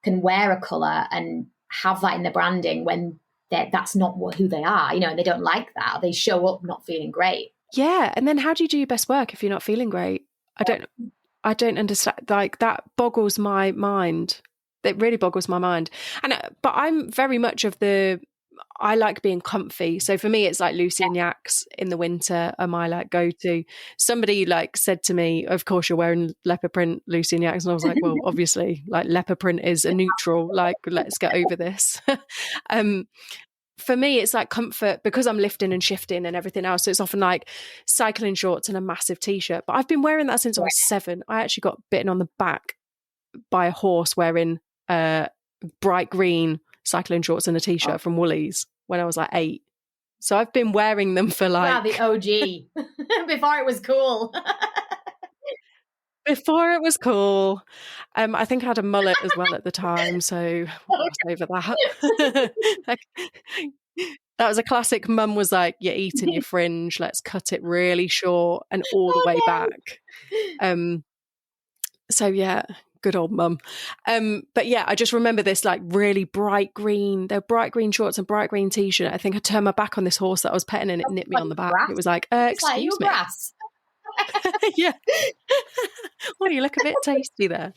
can wear a color and have that in the branding when that's not who they are, and they don't like that. They show up not feeling great. Yeah. And then how do you do your best work if you're not feeling great? I don't understand. Like, that boggles my mind. It really boggles my mind. But I'm very much of I like being comfy. So for me, it's like Lucy and Yaks in the winter are my like go-to. Somebody like said to me, of course you're wearing leopard print Lucy and Yaks. And I was like, well, obviously like leopard print is a neutral, like let's get over this. For me, it's like comfort because I'm lifting and shifting and everything else. So it's often like cycling shorts and a massive t-shirt. But I've been wearing that since I was 7. I actually got bitten on the back by a horse wearing bright green cycling shorts and a t-shirt from Woolies when I was like 8. So I've been wearing them for like... the OG. Before it was cool. Before it was cool. I think I had a mullet as well at the time, so over that. That was a classic. Mum was like, you're eating your fringe, let's cut it really short and all the way back. So yeah, good old mum. But yeah, I just remember this like really bright green, they're bright green shorts and bright green t-shirt. I think I turned my back on this horse that I was petting and it nipped me on the back. It was like, excuse me. Yeah. Well, you look a bit tasty there.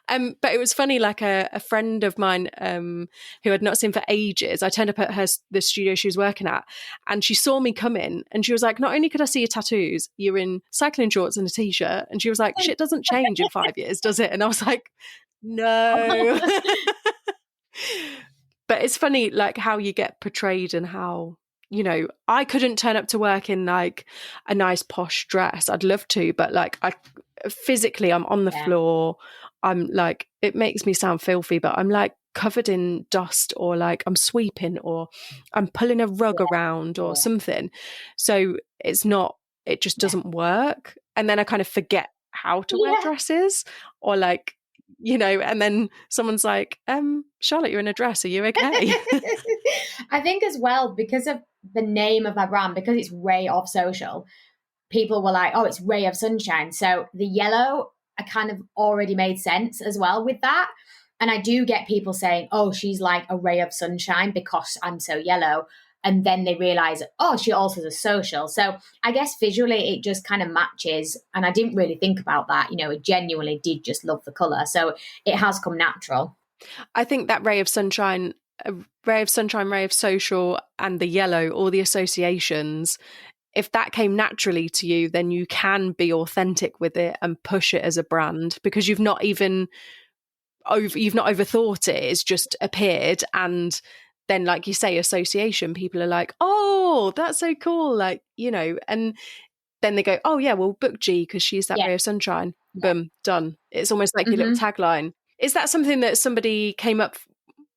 But it was funny, like a friend of mine who I'd not seen for ages, I turned up at the studio she was working at, and she saw me come in and she was like, not only could I see your tattoos, you're in cycling shorts and a t-shirt. And she was like, shit doesn't change in 5 years, does it? And I was like, no. But it's funny like how you get portrayed and how you know, I couldn't turn up to work in like a nice posh dress. I'd love to, but like physically I'm on the Yeah. floor. I'm like, it makes me sound filthy, but I'm like covered in dust, or like I'm sweeping, or I'm pulling a rug around or Yeah. something. So it just doesn't work. And then I kind of forget how to wear dresses, or like, you know, and then someone's like, Charlotte, you're in a dress. Are you okay? I think as well, because of the name of my brand, because it's Ray of Social, people were like, oh, it's Ray of Sunshine. So the yellow, I kind of already made sense as well with that. And I do get people saying, oh, she's like a ray of sunshine because I'm so yellow. And then they realize, oh, she also has a social. So I guess visually it just kind of matches. And I didn't really think about that. You know, I genuinely did just love the color. So it has come natural. I think that ray of sunshine, ray of social, and the yellow, all the associations, if that came naturally to you, then you can be authentic with it and push it as a brand, because you've not overthought it. It's just appeared. And then, like you say, association, people are like, oh, that's so cool. Like, you know, and then they go, oh yeah, we'll book G because she's that ray of sunshine. Boom, done. It's almost like your little tagline. Is that something that somebody came up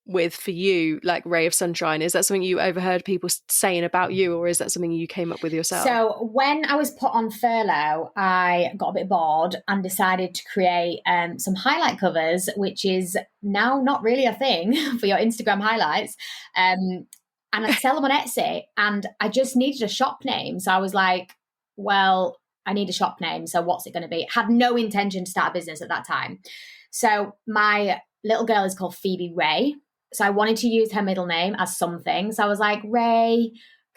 with for you, like ray of sunshine? Is that something you overheard people saying about you, or is that something you came up with yourself? So when I was put on furlough, I got a bit bored and decided to create some highlight covers, which is now not really a thing for your Instagram highlights. And I sell them on Etsy, and I just needed a shop name. So I was like, well, I need a shop name. So what's it going to be? Had no intention to start a business at that time. So my little girl is called Phoebe Ray. So I wanted to use her middle name as something. So I was like, Ray,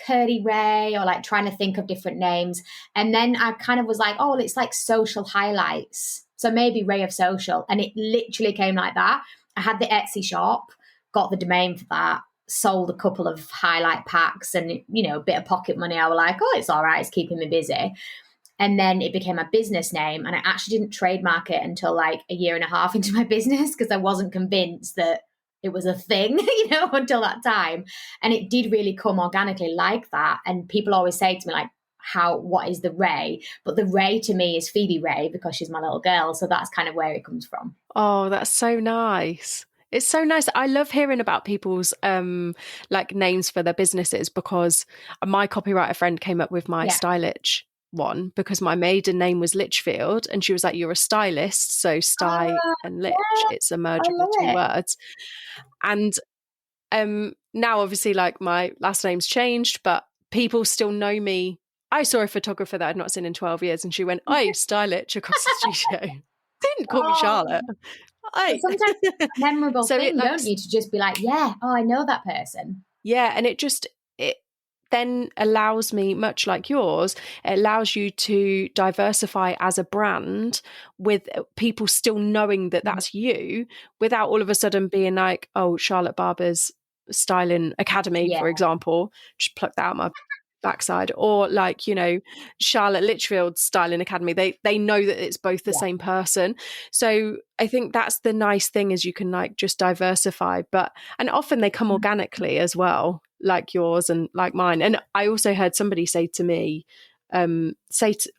Curdy Ray, or like trying to think of different names. And then I kind of was like, oh, well, it's like social highlights. So maybe Ray of Social. And it literally came like that. I had the Etsy shop, got the domain for that, sold a couple of highlight packs and, you know, a bit of pocket money. I was like, oh, it's all right. It's keeping me busy. And then it became my business name. And I actually didn't trademark it until like a year and a half into my business, because I wasn't convinced that it was a thing, you know, until that time. And it did really come organically like that. And people always say to me, like, what is the Ray? But the Ray to me is Phoebe Ray, because she's my little girl. So that's kind of where it comes from. Oh, that's so nice. It's so nice. I love hearing about people's like names for their businesses, because my copywriter friend came up with my Stylich one, because my maiden name was Litchfield, and she was like, you're a stylist, so sty and lich, it's a merge of the two words. And now obviously like my last name's changed, but people still know me. I saw a photographer that I'd not seen in 12 years, and she went, oh, Stylich, across the studio. Didn't call me Charlotte. Sometimes it's a memorable thing, don't you, to just be like, yeah, oh, I know that person. Yeah, and it then allows me, much like yours, it allows you to diversify as a brand with people still knowing that that's you, without all of a sudden being like, oh, Charlotte Barber's Styling Academy, for example, just pluck that out my backside, or like, you know, Charlotte Litchfield's Styling Academy. They know that it's both the same person. So I think that's the nice thing, is you can like just diversify, and often they come organically as well, like yours and like mine. And I also heard somebody say to me, I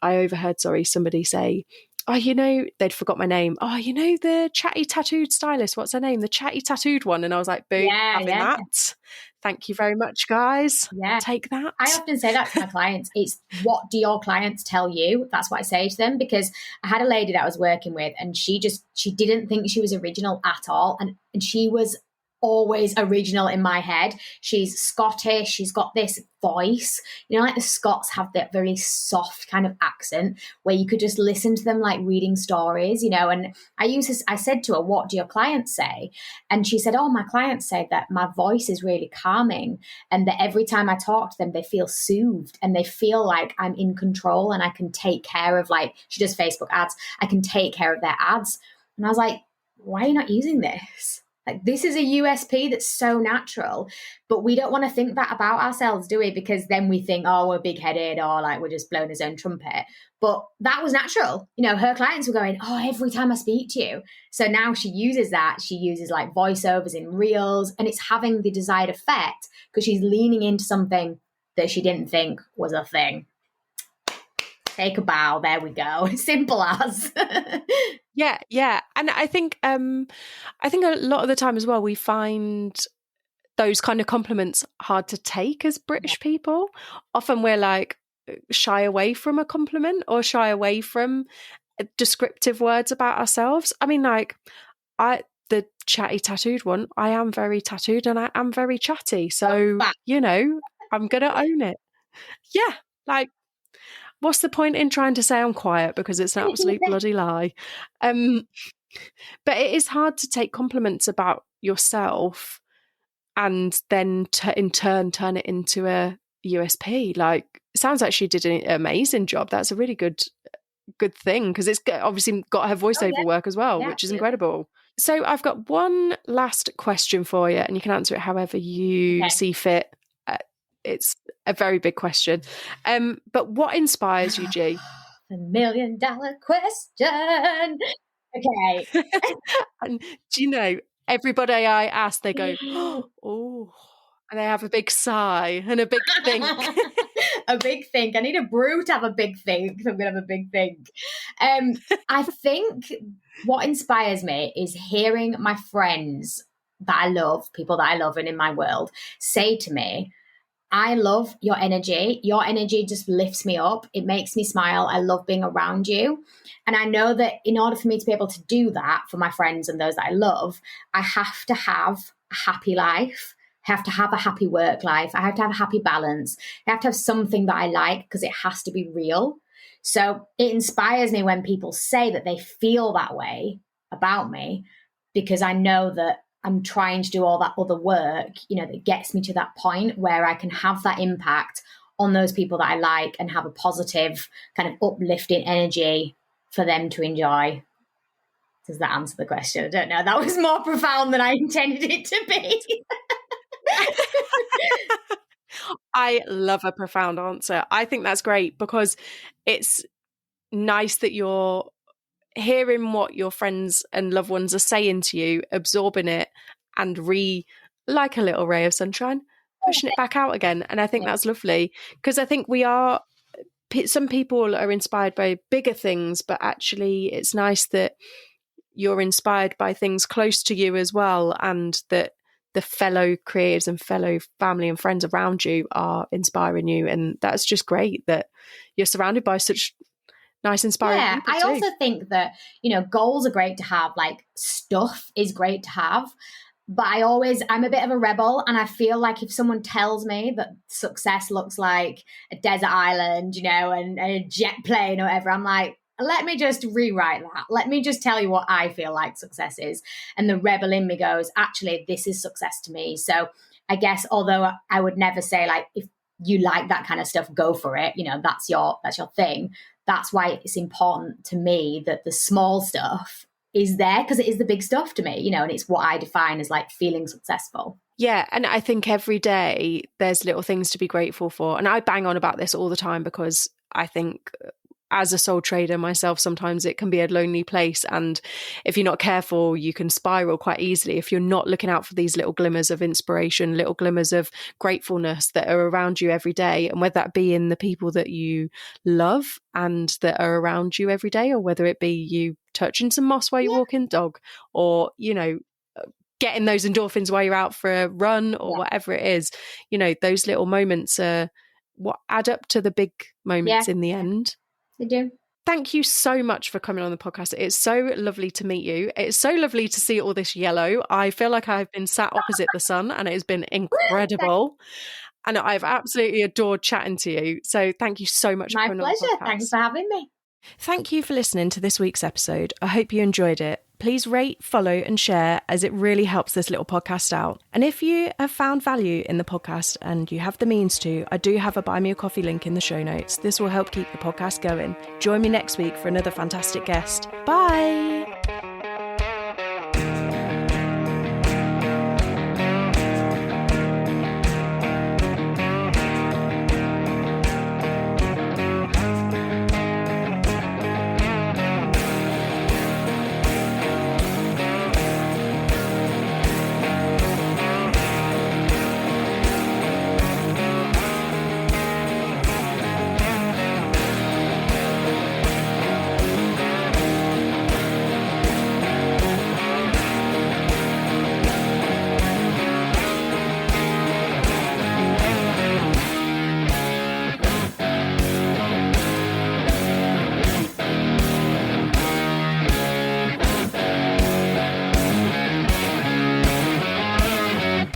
overheard somebody say, oh, you know, they'd forgot my name. Oh, you know, the chatty tattooed stylist, what's her name? The chatty tattooed one. And I was like, boom, having that. Thank you very much, guys. Yeah. Take that. I often say that to my clients. It's, what do your clients tell you? That's what I say to them, because I had a lady that I was working with, and she didn't think she was original at all. And she was always original in my head. She's Scottish. She's got this voice, you know, like the Scots have that very soft kind of accent where you could just listen to them like reading stories, you know. And I said to her, what do your clients say? And she said, oh, my clients say that my voice is really calming, and that every time I talk to them, they feel soothed and they feel like I'm in control and I can take care of, like, she does Facebook ads, I can take care of their ads. And I was like, why are you not using this? Like, this is a USP that's so natural, but we don't want to think that about ourselves, do we? Because then we think, oh, we're big-headed, or like we're just blowing his own trumpet. But that was natural. You know, her clients were going, oh, every time I speak to you. So now she uses that. She uses like voiceovers in reels, and it's having the desired effect because she's leaning into something that she didn't think was a thing. Take a bow. There we go. Simple as. Yeah. And I think a lot of the time as well, we find those kind of compliments hard to take as British people. Often we're like shy away from a compliment or shy away from descriptive words about ourselves. I mean, like the chatty tattooed one, I am very tattooed and I am very chatty. So, I'm going to own it. Yeah. Like, what's the point in trying to say I'm quiet because it's an absolute bloody lie? But it is hard to take compliments about yourself and then in turn turn it into a USP. Like, it sounds like she did an amazing job. That's a really good thing because it's obviously got her voiceover work as well, which is incredible. So I've got one last question for you, and you can answer it however you see fit. It's a very big question. But what inspires you, G? $1 million question. Okay. And do you know, everybody I ask, they go, oh, and they have a big sigh and a big think. A big think. I need a brew to have a big think. I'm going to have a big think. I think what inspires me is hearing my friends that I love, people that I love and in my world, say to me, I love your energy. Your energy just lifts me up. It makes me smile. I love being around you. And I know that in order for me to be able to do that for my friends and those that I love, I have to have a happy life. I have to have a happy work life. I have to have a happy balance. I have to have something that I like because it has to be real. So it inspires me when people say that they feel that way about me, because I know that I'm trying to do all that other work, that gets me to that point where I can have that impact on those people that I like and have a positive kind of uplifting energy for them to enjoy. Does that answer the question? I don't know. That was more profound than I intended it to be. I love a profound answer. I think that's great because it's nice that you're hearing what your friends and loved ones are saying to you, absorbing it, and like a little ray of sunshine, pushing it back out again. And I think that's lovely because I think some people are inspired by bigger things, but actually it's nice that you're inspired by things close to you as well, and that the fellow creatives and fellow family and friends around you are inspiring you. And that's just great that you're surrounded by such nice, inspiring people too. I also think that, goals are great to have, like stuff is great to have. But I'm a bit of a rebel, and I feel like if someone tells me that success looks like a desert island, and a jet plane or whatever, I'm like, let me just rewrite that. Let me just tell you what I feel like success is. And the rebel in me goes, actually, this is success to me. So I guess, although I would never say, like, if you like that kind of stuff, go for it. That's your thing. That's why it's important to me that the small stuff is there, because it is the big stuff to me, and it's what I define as like feeling successful. Yeah. And I think every day there's little things to be grateful for. And I bang on about this all the time because I think as a sole trader myself, sometimes it can be a lonely place. And if you're not careful, you can spiral quite easily if you're not looking out for these little glimmers of inspiration, little glimmers of gratefulness that are around you every day. And whether that be in the people that you love and that are around you every day, or whether it be you touching some moss while you're walking dog, or, getting those endorphins while you're out for a run, or whatever it is, those little moments are what add up to the big moments in the end. They do. Thank you so much for coming on the podcast. It's so lovely to meet you. It's so lovely to see all this yellow. I feel like I've been sat opposite the sun, and it has been incredible. And I've absolutely adored chatting to you. So thank you so much for coming on the podcast. My pleasure. Thanks for having me. Thank you for listening to this week's episode. I hope you enjoyed it. Please rate, follow and share, as it really helps this little podcast out. And if you have found value in the podcast and you have the means to, I do have a Buy Me a Coffee link in the show notes. This will help keep the podcast going. Join me next week for another fantastic guest. Bye!